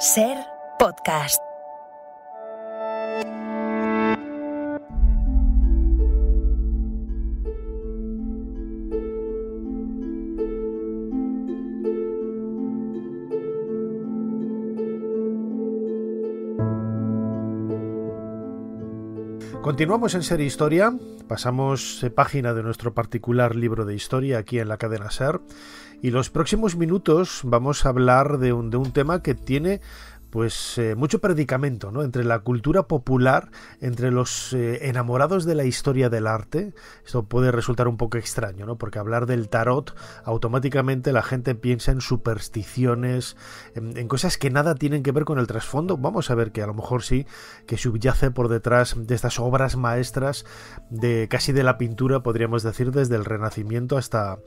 Ser podcast. Continuamos en Ser Historia, pasamos página de nuestro particular libro de historia aquí en la cadena Ser, y los próximos minutos vamos a hablar de un tema que tiene mucho predicamento, ¿no? Entre la cultura popular, entre los enamorados de la historia del arte. Esto puede resultar un poco extraño, ¿no? Porque hablar del tarot, automáticamente la gente piensa en supersticiones, en cosas que nada tienen que ver con el trasfondo. Vamos a ver que a lo mejor sí, que subyace por detrás de estas obras maestras de casi de la pintura, podríamos decir, desde el Renacimiento hasta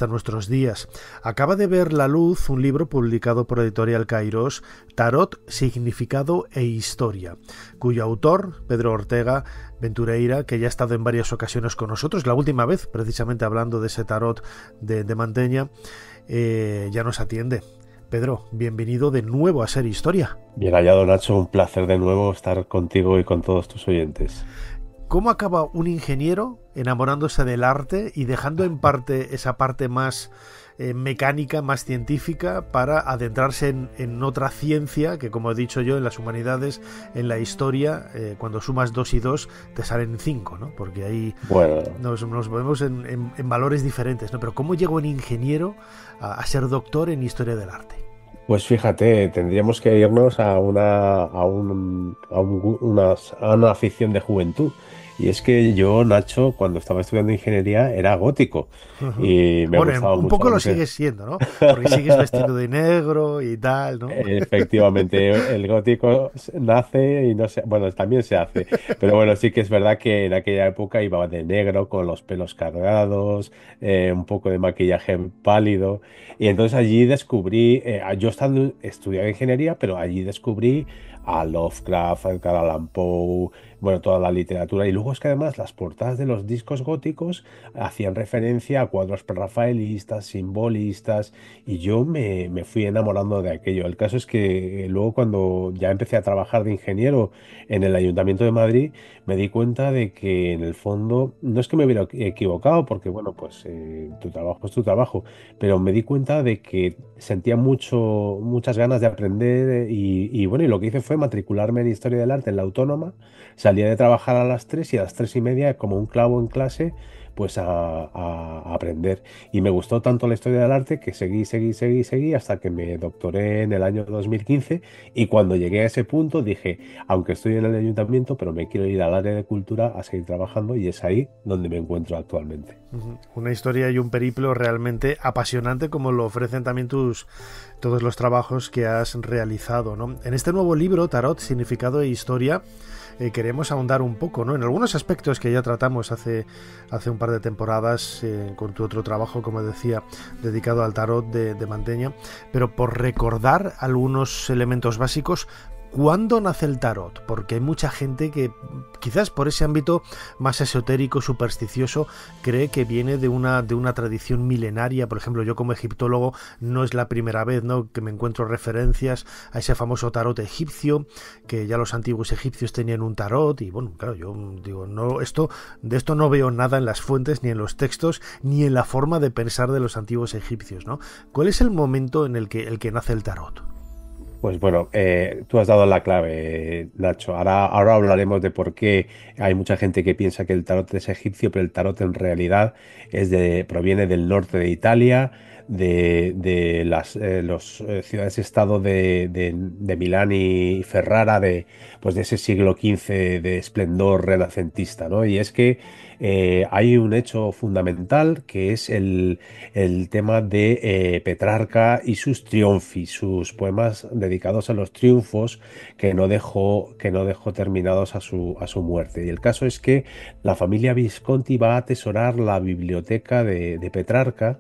nuestros días. Acaba de ver la luz un libro publicado por Editorial Kairos, Tarot, Significado e Historia, cuyo autor, Pedro Ortega Ventureira, que ya ha estado en varias ocasiones con nosotros, la última vez precisamente hablando de ese tarot de Manteña, ya nos atiende. Pedro, bienvenido de nuevo a Ser Historia. Bien hallado, Nacho, un placer de nuevo estar contigo y con todos tus oyentes. ¿Cómo acaba un ingeniero enamorándose del arte y dejando en parte esa parte más mecánica, más científica, para adentrarse en otra ciencia que, como he dicho yo, en las humanidades, en la historia, cuando sumas 2 y 2 te salen 5, ¿no? Porque ahí nos movemos en valores diferentes, ¿no? Pero ¿cómo llega un ingeniero a ser doctor en historia del arte? Pues fíjate, tendríamos que irnos a una afición de juventud. Y es que yo, Nacho, cuando estaba estudiando ingeniería, era gótico. Y me gustaba un mucho. Poco lo sigues siendo, ¿no? Porque sigues vestido de negro y tal, ¿no? Efectivamente, el gótico nace y no se... Bueno, también se hace. Pero bueno, sí que es verdad que en aquella época iba de negro, con los pelos cargados, un poco de maquillaje pálido. Y entonces allí descubrí, yo estudiaba ingeniería, pero allí descubrí a Lovecraft, a Edgar Allan Poe, bueno, toda la literatura. Y luego es que además las portadas de los discos góticos hacían referencia a cuadros prerrafaelistas, simbolistas, y yo me fui enamorando de aquello. El caso es que luego, cuando ya empecé a trabajar de ingeniero en el Ayuntamiento de Madrid, me di cuenta de que en el fondo no es que me hubiera equivocado, porque bueno, pues tu trabajo es tu trabajo, pero me di cuenta de que sentía muchas ganas de aprender, y bueno, y lo que hice fue matricularme en Historia del Arte en la Autónoma. Salía de trabajar a las 3 y a las 3:30, como un clavo en clase, pues a aprender. Y me gustó tanto la historia del arte que seguí hasta que me doctoré en el año 2015. Y cuando llegué a ese punto dije, aunque estoy en el ayuntamiento, pero me quiero ir al área de cultura a seguir trabajando, y es ahí donde me encuentro actualmente. Una historia y un periplo realmente apasionante, como lo ofrecen también todos los trabajos que has realizado, ¿no? En este nuevo libro, Tarot, Significado e Historia, queremos ahondar un poco, ¿no?, en algunos aspectos que ya tratamos hace un par de temporadas con tu otro trabajo, como decía, dedicado al tarot de Manteña, pero por recordar algunos elementos básicos. ¿Cuándo nace el tarot? Porque hay mucha gente que, quizás por ese ámbito más esotérico, supersticioso, cree que viene de una tradición milenaria. Por ejemplo, yo como egiptólogo no es la primera vez, ¿no?, que me encuentro referencias a ese famoso tarot egipcio, que ya los antiguos egipcios tenían un tarot. Y bueno, claro, yo digo, de esto no veo nada en las fuentes, ni en los textos, ni en la forma de pensar de los antiguos egipcios, ¿no? ¿Cuál es el momento en el que nace el tarot? Pues bueno, tú has dado la clave, Nacho. Ahora hablaremos de por qué hay mucha gente que piensa que el tarot es egipcio, pero el tarot en realidad proviene del norte de Italia, de las ciudades-estado de Milán y Ferrara, pues de ese siglo XV de esplendor renacentista, ¿no? Y es que hay un hecho fundamental, que es el tema de Petrarca y sus triunfi, sus poemas dedicados a los triunfos que no dejó terminados a su muerte. Y el caso es que la familia Visconti va a atesorar la biblioteca de Petrarca.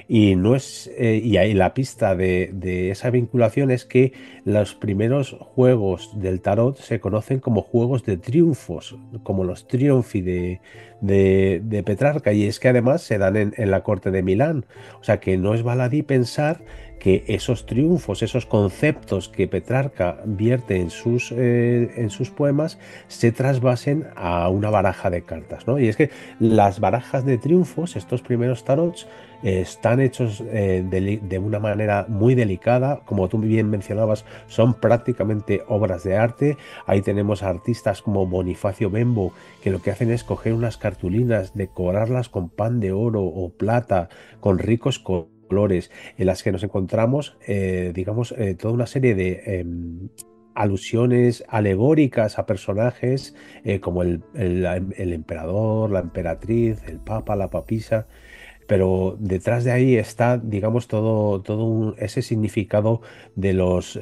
Y no es y ahí la pista de esa vinculación es que los primeros juegos del tarot se conocen como juegos de triunfos, como los triunfi de Petrarca, y es que además se dan en la corte de Milán. O sea que no es baladí pensar que esos triunfos, esos conceptos que Petrarca vierte en sus poemas, se trasvasen a una baraja de cartas, ¿no? Y es que las barajas de triunfos, estos primeros tarots, están hechos de una manera muy delicada, como tú bien mencionabas, son prácticamente obras de arte. Ahí tenemos a artistas como Bonifacio Bembo, que lo que hacen es coger unas cartulinas, decorarlas con pan de oro o plata, con ricos colores, en las que nos encontramos, digamos, toda una serie de alusiones alegóricas a personajes como el emperador, la emperatriz, el papa, la papisa. Pero detrás de ahí está, digamos, ese significado de los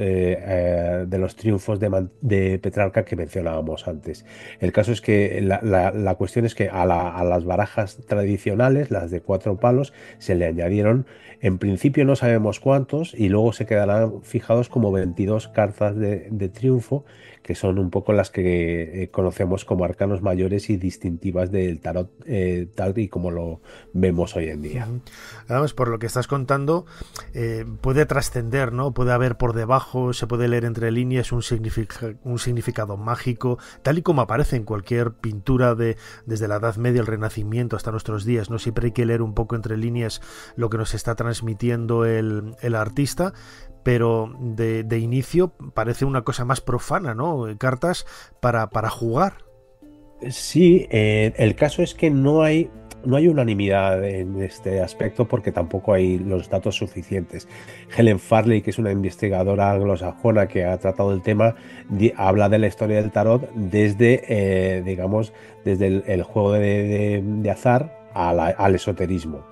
triunfos de Petrarca que mencionábamos antes. El caso es que la cuestión es que a las barajas tradicionales, las de cuatro palos, se le añadieron, en principio no sabemos cuántos, y luego se quedarán fijados como 22 cartas de triunfo, que son un poco las que conocemos como arcanos mayores y distintivas del tarot, tal y como lo vemos hoy en día. Además, por lo que estás contando, puede trascender, ¿no? Puede haber por debajo, se puede leer entre líneas un significado mágico, tal y como aparece en cualquier pintura desde la Edad Media, el Renacimiento, hasta nuestros días, ¿no? Siempre hay que leer un poco entre líneas lo que nos está transmitiendo el artista, pero de inicio parece una cosa más profana, ¿no? Cartas para jugar. Sí, el caso es que no hay unanimidad en este aspecto porque tampoco hay los datos suficientes. Helen Farley, que es una investigadora anglosajona que ha tratado el tema, habla de la historia del tarot desde, digamos, desde el juego de azar al esoterismo.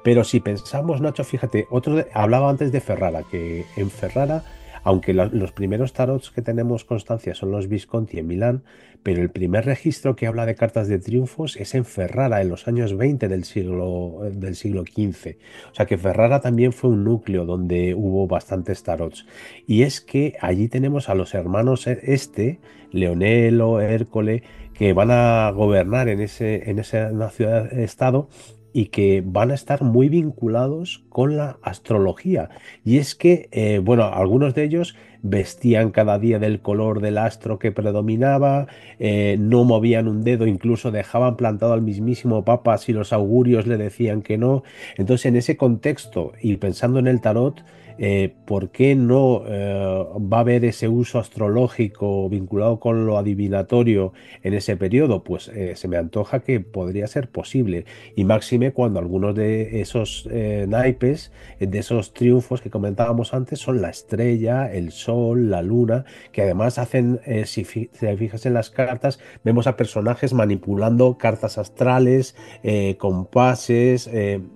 Pero si pensamos, Nacho, fíjate, hablaba antes de Ferrara, que en Ferrara, aunque los primeros tarots que tenemos constancia son los Visconti en Milán, pero el primer registro que habla de cartas de triunfos es en Ferrara, en los años 20 del siglo XV. O sea que Ferrara también fue un núcleo donde hubo bastantes tarots. Y es que allí tenemos a los hermanos Leonelo, Hércole, que van a gobernar en esa ciudad-estado y que van a estar muy vinculados con la astrología. Y es que, bueno, algunos de ellos vestían cada día del color del astro que predominaba, no movían un dedo, incluso dejaban plantado al mismísimo Papa si los augurios le decían que no. Entonces, en ese contexto y pensando en el tarot, ¿por qué no va a haber ese uso astrológico vinculado con lo adivinatorio en ese periodo? Pues se me antoja que podría ser posible. Y máxime cuando algunos de esos naipes, de esos triunfos que comentábamos antes, son la estrella, el sol, la luna, que además hacen, si te fijas en las cartas, vemos a personajes manipulando cartas astrales, compases,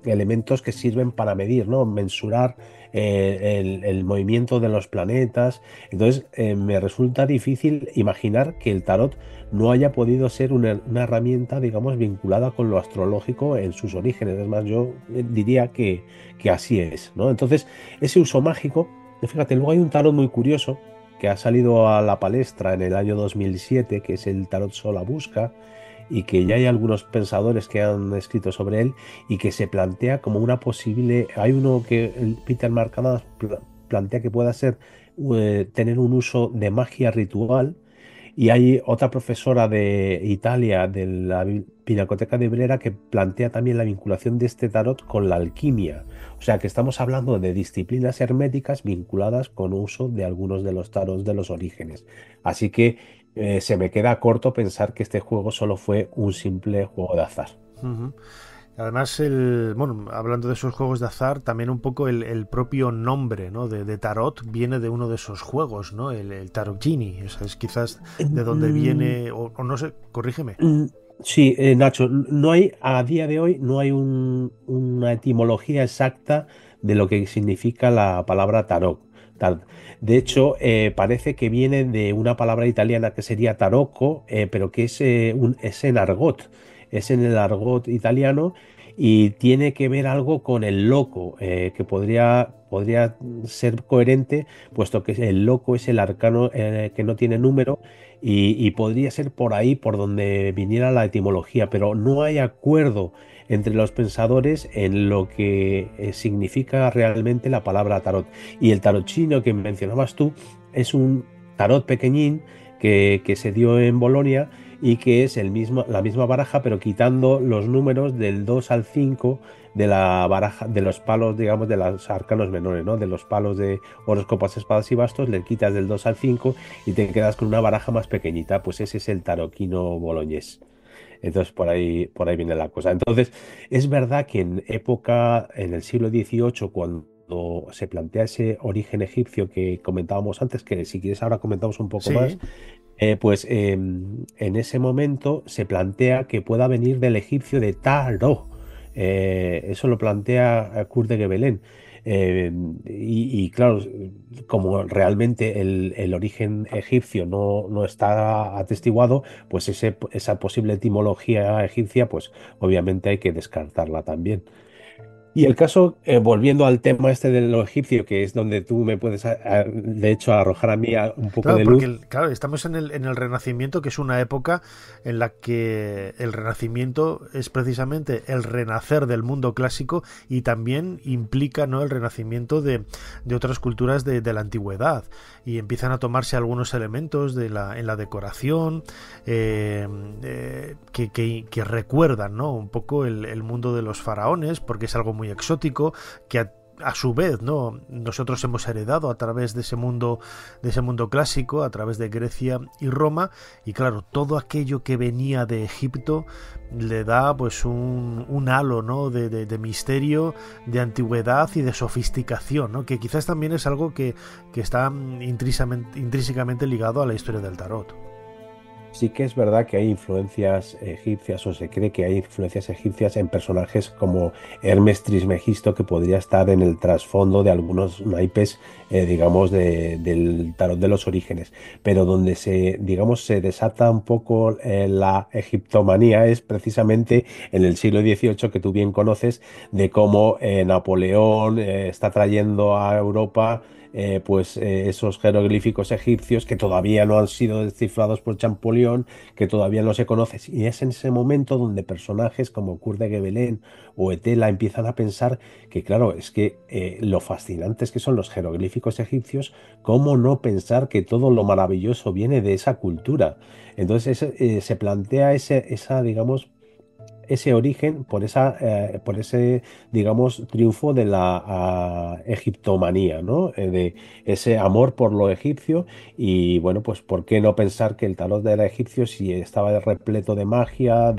elementos que sirven para medir, ¿no? Mensurar el movimiento de los planetas. Entonces, me resulta difícil imaginar que el tarot no haya podido ser una herramienta, digamos, vinculada con lo astrológico en sus orígenes. Es más, yo diría que así es, ¿no? Entonces, ese uso mágico, fíjate, luego hay un tarot muy curioso que ha salido a la palestra en el año 2007, que es el tarot Sola Busca, y que ya hay algunos pensadores que han escrito sobre él y que se plantea como una posible. Hay uno que Peter Marcadas plantea que pueda ser tener un uso de magia ritual, y hay otra profesora de Italia, de la Pinacoteca de Brera, que plantea también la vinculación de este tarot con la alquimia. O sea que estamos hablando de disciplinas herméticas vinculadas con uso de algunos de los tarots de los orígenes. Así que se me queda corto pensar que este juego solo fue un simple juego de azar. Uh-huh. Además, bueno, hablando de esos juegos de azar, también un poco el propio nombre, ¿no? de tarot viene de uno de esos juegos, ¿no? El Tarot Genie. Es quizás de donde viene, o no sé, corrígeme. Sí, Nacho, no hay, a día de hoy, no hay una etimología exacta de lo que significa la palabra tarot. De hecho, parece que viene de una palabra italiana que sería tarocco, pero que es en argot, es en el argot italiano, y tiene que ver algo con el loco, que podría ser coherente, puesto que el loco es el arcano que no tiene número y podría ser por ahí por donde viniera la etimología, pero no hay acuerdo entre los pensadores en lo que significa realmente la palabra tarot. Y el tarot chino que mencionabas tú es un tarot pequeñín que se dio en Bolonia y que es la misma baraja, pero quitando los números del 2 al 5 de la baraja, de los palos, digamos, de los arcanos menores, ¿no? De los palos de oros, copas, espadas y bastos, le quitas del 2 al 5 y te quedas con una baraja más pequeñita. Pues ese es el taroquino boloñés. Entonces por ahí viene la cosa. Entonces, es verdad que en época, en el siglo XVIII, cuando se plantea ese origen egipcio que comentábamos antes, que si quieres ahora comentamos un poco más, Sí, en ese momento se plantea que pueda venir del egipcio de Taro. Eso lo plantea Kurt de Gebelén. Y claro, como realmente el origen egipcio no está atestiguado, pues esa posible etimología egipcia, pues obviamente hay que descartarla también. Y el caso, volviendo al tema este de lo egipcio, que es donde tú me puedes, de hecho, arrojar a mí un poco claro, de porque luz. claro, estamos en el Renacimiento, que es una época en la que el Renacimiento es precisamente el renacer del mundo clásico y también implica, ¿no?, el renacimiento de otras culturas de la antigüedad. Y empiezan a tomarse algunos elementos en la decoración que recuerdan, ¿no?, un poco el mundo de los faraones, porque es algo muy exótico, que a su vez, ¿no?, nosotros hemos heredado a través de ese mundo clásico, a través de Grecia y Roma, y claro, todo aquello que venía de Egipto le da pues un halo, ¿no?, de misterio, de antigüedad y de sofisticación, ¿no?, que quizás también es algo que está intrínsecamente ligado a la historia del tarot. Sí que es verdad que hay influencias egipcias, o se cree que hay influencias egipcias en personajes como Hermes Trismegisto, que podría estar en el trasfondo de algunos naipes, digamos, del tarot de los orígenes. Pero donde digamos, se desata un poco la egiptomanía es precisamente en el siglo XVIII, que tú bien conoces, de cómo Napoleón está trayendo a Europa esos jeroglíficos egipcios que todavía no han sido descifrados por Champollion, que todavía no se conocen. Y es en ese momento donde personajes como Kurt de Gebelén o Etela empiezan a pensar que, claro, es que lo fascinantes que son los jeroglíficos egipcios, ¿cómo no pensar que todo lo maravilloso viene de esa cultura? Entonces se plantea digamos, ese origen por ese, digamos, triunfo de la egiptomanía, ¿no? De ese amor por lo egipcio y, bueno, pues, ¿por qué no pensar que el tarot era egipcio si estaba repleto de magia,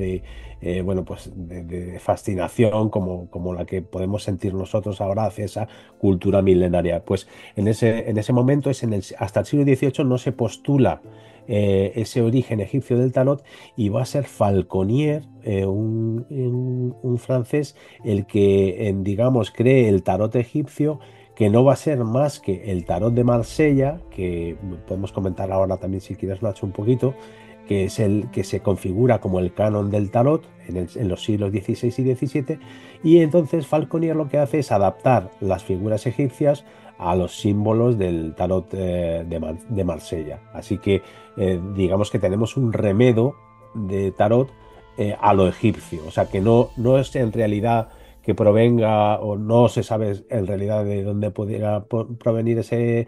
bueno, pues, de fascinación como la que podemos sentir nosotros ahora hacia esa cultura milenaria? Pues en ese momento, hasta el siglo XVIII no se postula ese origen egipcio del tarot y va a ser Falconier, un francés, el que, digamos, cree el tarot egipcio, que no va a ser más que el tarot de Marsella, que podemos comentar ahora también si quieres, Nacho, un poquito, que es el que se configura como el canon del tarot en los siglos XVI y XVII, y entonces Falconier lo que hace es adaptar las figuras egipcias a los símbolos del tarot de Marsella. Así que digamos que tenemos un remedo de tarot a lo egipcio, o sea que no es en realidad que provenga o no se sabe en realidad de dónde pudiera provenir ese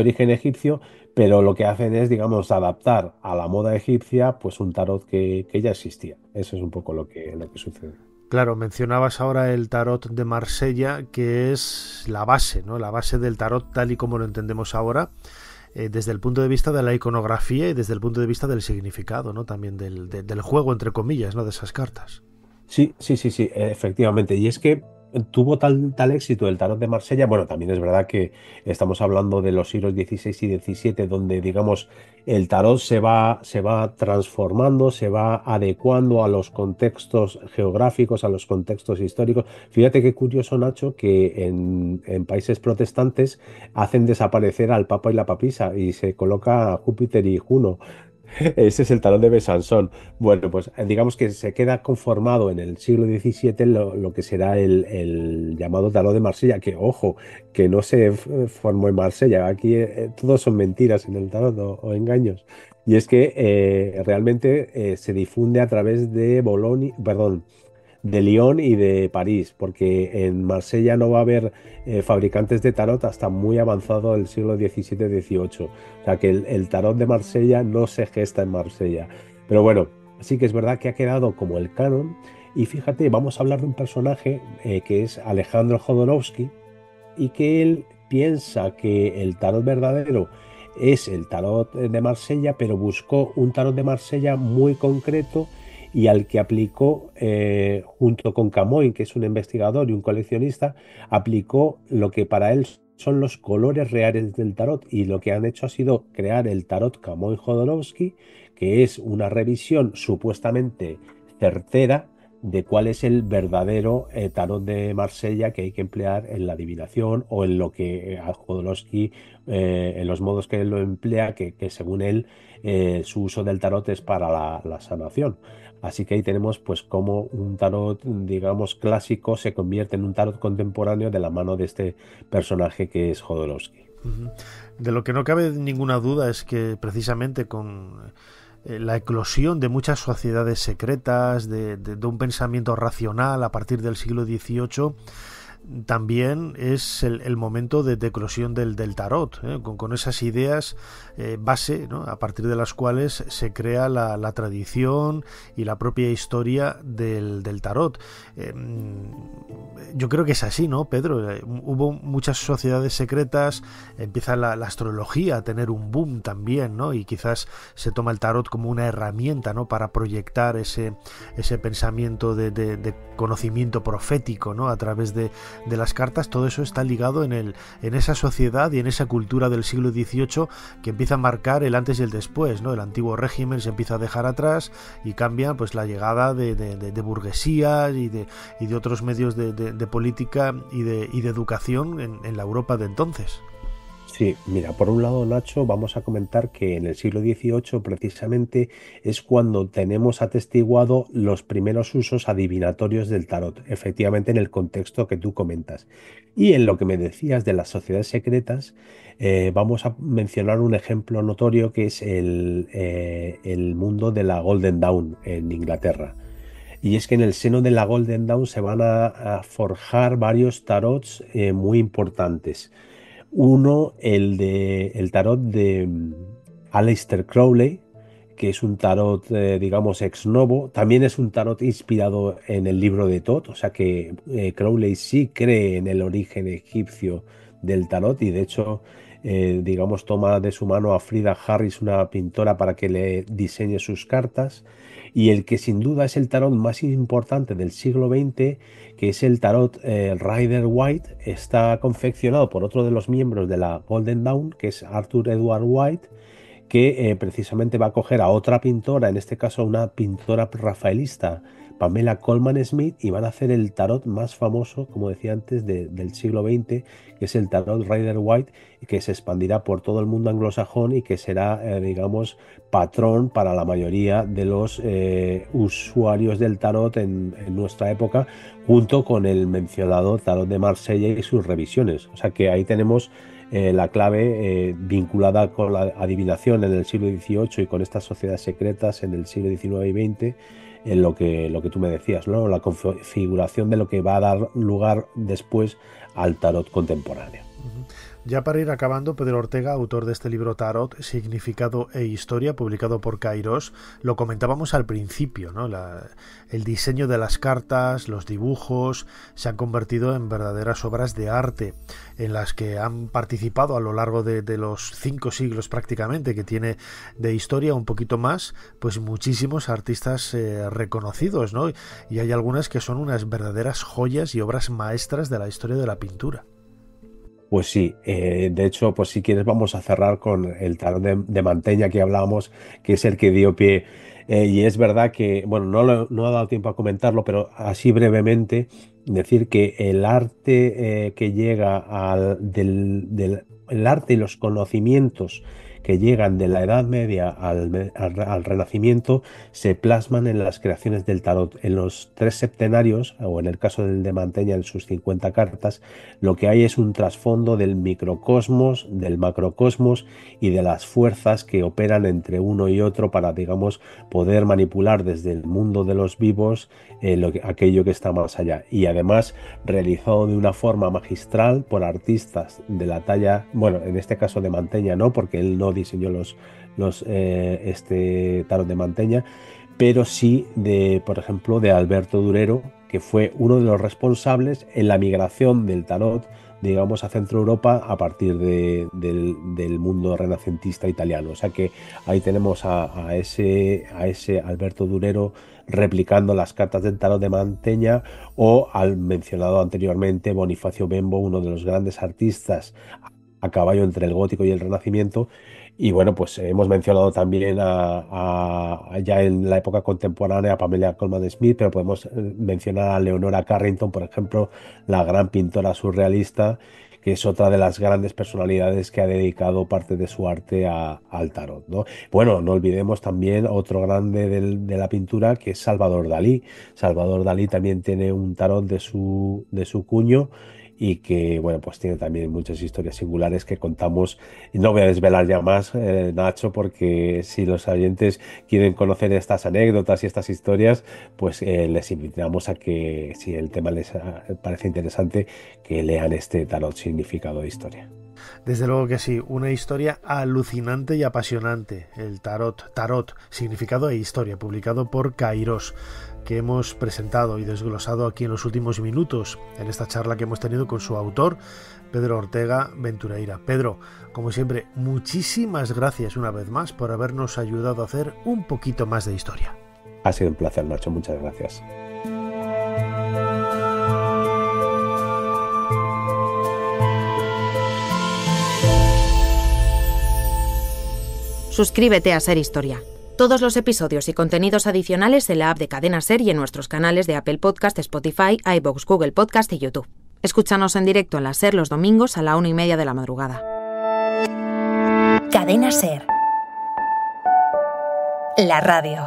origen egipcio, pero lo que hacen es, digamos, adaptar a la moda egipcia pues un tarot que ya existía. Eso es un poco lo que sucede. Claro, mencionabas ahora el tarot de Marsella, que es la base, ¿no?, la base del tarot tal y como lo entendemos ahora, desde el punto de vista de la iconografía y desde el punto de vista del significado, ¿no?, también del juego, entre comillas, ¿no?, de esas cartas. Sí, sí, sí, sí, efectivamente. Y es que tuvo tal éxito el tarot de Marsella. Bueno, también es verdad que estamos hablando de los siglos XVI y XVII, donde, digamos, el tarot se va transformando, se va adecuando a los contextos geográficos, a los contextos históricos. Fíjate qué curioso, Nacho, que en países protestantes hacen desaparecer al Papa y la Papisa y se coloca a Júpiter y Juno. Ese es el tarot de Besançon. Bueno, pues digamos que se queda conformado en el siglo XVII lo que será el llamado tarot de Marsella, que ojo, que no se formó en Marsella. Aquí todos son mentiras en el tarot o engaños. Y es que realmente se difunde a través de Bolonia, perdón, de Lyon y de París, porque en Marsella no va a haber fabricantes de tarot hasta muy avanzado el siglo XVII-XVIII. O sea que el tarot de Marsella no se gesta en Marsella. Pero bueno, sí que es verdad que ha quedado como el canon. Y fíjate, vamos a hablar de un personaje que es Alejandro Jodorowsky y que él piensa que el tarot verdadero es el tarot de Marsella, pero buscó un tarot de Marsella muy concreto y al que aplicó, junto con Camoin, que es un investigador y un coleccionista, aplicó lo que para él son los colores reales del tarot, y lo que han hecho ha sido crear el tarot Camoin-Jodorowsky, que es una revisión supuestamente certera de cuál es el verdadero tarot de Marsella que hay que emplear en la adivinación o en lo que a Jodorowsky, en los modos que él lo emplea, que según él su uso del tarot es para la sanación. Así que ahí tenemos pues cómo un tarot, digamos, clásico se convierte en un tarot contemporáneo de la mano de este personaje que es Jodorowsky. De lo que no cabe ninguna duda es que precisamente con la eclosión de muchas sociedades secretas, de un pensamiento racional a partir del siglo XVIII, también es el momento de eclosión del tarot, con esas ideas base, ¿no? A partir de las cuales se crea la tradición y la propia historia del tarot. Yo creo que es así, ¿no, Pedro? Hubo muchas sociedades secretas, empieza la astrología a tener un boom también, ¿no? Y quizás se toma el tarot como una herramienta, ¿no? Para proyectar ese pensamiento de conocimiento profético, ¿no? A través de las cartas. Todo eso está ligado en esa sociedad y en esa cultura del siglo XVIII que empieza a marcar el antes y el después, ¿no? El antiguo régimen se empieza a dejar atrás y cambia pues la llegada de burguesía y de otros medios de política y de educación en la Europa de entonces. Sí, mira, por un lado, Nacho, vamos a comentar que en el siglo XVIII precisamente es cuando tenemos atestiguado los primeros usos adivinatorios del tarot, efectivamente en el contexto que tú comentas. Y en lo que me decías de las sociedades secretas, vamos a mencionar un ejemplo notorio que es el mundo de la Golden Dawn en Inglaterra. Y es que en el seno de la Golden Dawn se van a forjar varios tarots muy importantes. Uno, el tarot de Aleister Crowley, que es un tarot, digamos, ex novo. También es un tarot inspirado en el libro de Thoth, o sea que Crowley sí cree en el origen egipcio del tarot y de hecho, digamos, toma de su mano a Frida Harris, una pintora, para que le diseñe sus cartas. Y el que sin duda es el tarot más importante del siglo XX, que es el tarot Rider White, está confeccionado por otro de los miembros de la Golden Dawn, que es Arthur Edward White, que precisamente va a coger a otra pintora, en este caso una pintora rafaelista, Pamela Colman Smith, y van a hacer el tarot más famoso, como decía antes, del siglo XX, que es el tarot Rider White, que se expandirá por todo el mundo anglosajón y que será, digamos, patrón para la mayoría de los usuarios del tarot en nuestra época, junto con el mencionado tarot de Marsella y sus revisiones. O sea que ahí tenemos la clave vinculada con la adivinación en el siglo XVIII y con estas sociedades secretas en el siglo XIX y XX, en lo que tú me decías, ¿no? La configuración de lo que va a dar lugar después al tarot contemporáneo. Ya para ir acabando, Pedro Ortega, autor de este libro Tarot, Significado e Historia, publicado por Kairos, lo comentábamos al principio, ¿no? El diseño de las cartas, los dibujos, se han convertido en verdaderas obras de arte, en las que han participado a lo largo de los 5 siglos prácticamente que tiene de historia, un poquito más, pues muchísimos artistas reconocidos, ¿no? Y hay algunas que son unas verdaderas joyas y obras maestras de la historia de la pintura. Pues sí, de hecho, pues si quieres vamos a cerrar con el tarot de Mantegna que hablábamos, que es el que dio pie. Y es verdad que, bueno, no ha dado tiempo a comentarlo, pero así brevemente, decir que el arte que llega el arte y los conocimientos que llegan de la Edad Media al Renacimiento se plasman en las creaciones del tarot. En los 3 septenarios, o en el caso del de Manteña, en sus 50 cartas, lo que hay es un trasfondo del microcosmos, del macrocosmos y de las fuerzas que operan entre uno y otro para, digamos, poder manipular desde el mundo de los vivos aquello que está más allá. Y además realizado de una forma magistral por artistas de la talla, bueno, en este caso de Manteña no, porque él no diseñó este tarot de Manteña, pero sí por ejemplo, de Alberto Durero, que fue uno de los responsables en la migración del tarot, digamos, a Centro Europa a partir del mundo renacentista italiano. O sea que ahí tenemos a ese Alberto Durero replicando las cartas del tarot de Manteña, o al mencionado anteriormente Bonifacio Bembo, uno de los grandes artistas a caballo entre el gótico y el renacimiento. Y bueno, pues hemos mencionado también ya en la época contemporánea a Pamela Colman Smith, pero podemos mencionar a Leonora Carrington, por ejemplo, la gran pintora surrealista, que es otra de las grandes personalidades que ha dedicado parte de su arte al tarot, ¿no? Bueno, no olvidemos también otro grande de la pintura, que es Salvador Dalí. Salvador Dalí también tiene un tarot de su cuño, y que, bueno, pues tiene también muchas historias singulares que contamos. Y no voy a desvelar ya más, Nacho, porque si los oyentes quieren conocer estas anécdotas y estas historias, pues les invitamos a que, si el tema les parece interesante, que lean este tarot Significado de Historia. Desde luego que sí, una historia alucinante y apasionante, el tarot, Significado e Historia, publicado por Kairos, que hemos presentado y desglosado aquí en los últimos minutos en esta charla que hemos tenido con su autor, Pedro Ortega Ventureira. Pedro, como siempre, muchísimas gracias una vez más por habernos ayudado a hacer un poquito más de historia. Ha sido un placer, Nacho, muchas gracias. Suscríbete a Ser Historia. Todos los episodios y contenidos adicionales en la app de Cadena Ser y en nuestros canales de Apple Podcast, Spotify, iVoox, Google Podcast y YouTube. Escúchanos en directo en la Ser los domingos a la 1:30 de la madrugada. Cadena Ser. La radio.